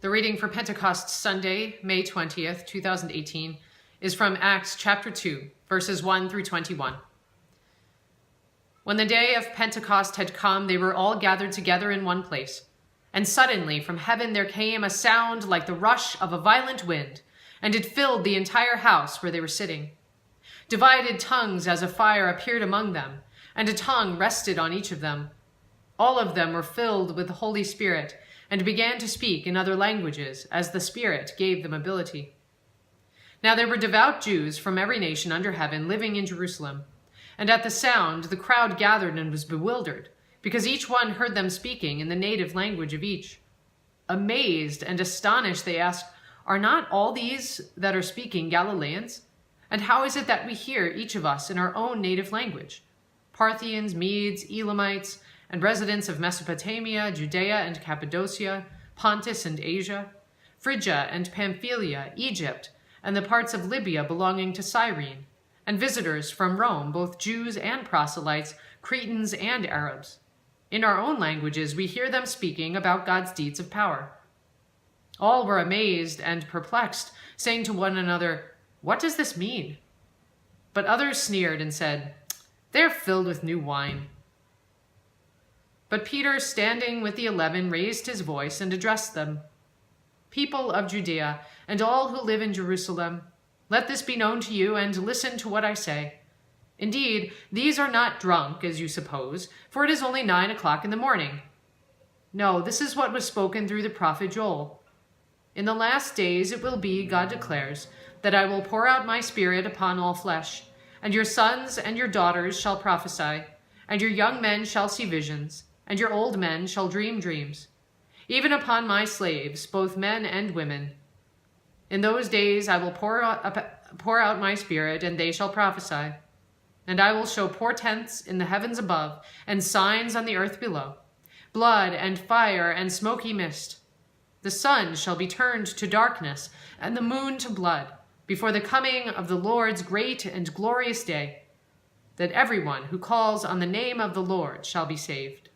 The reading for Pentecost Sunday, May 20th, 2018, is from Acts chapter 2, verses 1 through 21. When the day of Pentecost had come, they were all gathered together in one place. And suddenly from heaven there came a sound like the rush of a violent wind, and it filled the entire house where they were sitting. Divided tongues as of fire appeared among them, and a tongue rested on each of them. All of them were filled with the Holy Spirit, and began to speak in other languages, as the Spirit gave them ability. Now there were devout Jews from every nation under heaven living in Jerusalem. And at the sound the crowd gathered and was bewildered, because each one heard them speaking in the native language of each. Amazed and astonished, they asked, "Are not all these that are speaking Galileans? And how is it that we hear, each of us, in our own native language? Parthians, Medes, Elamites, and residents of Mesopotamia, Judea and Cappadocia, Pontus and Asia, Phrygia and Pamphylia, Egypt, and the parts of Libya belonging to Cyrene, and visitors from Rome, both Jews and proselytes, Cretans and Arabs. In our own languages we hear them speaking about God's deeds of power." All were amazed and perplexed, saying to one another, "What does this mean?" But others sneered and said, "They are filled with new wine." But Peter, standing with the 11, raised his voice and addressed them. "People of Judea, and all who live in Jerusalem, let this be known to you, and listen to what I say. Indeed, these are not drunk, as you suppose, for it is only 9 o'clock in the morning. No, this is what was spoken through the prophet Joel. In the last days it will be, God declares, that I will pour out my Spirit upon all flesh, and your sons and your daughters shall prophesy, and your young men shall see visions, and your old men shall dream dreams, even upon my slaves, both men and women. In those days I will pour out my Spirit, and they shall prophesy. And I will show portents in the heavens above, and signs on the earth below, blood and fire and smoky mist. The sun shall be turned to darkness, and the moon to blood, before the coming of the Lord's great and glorious day, that everyone who calls on the name of the Lord shall be saved."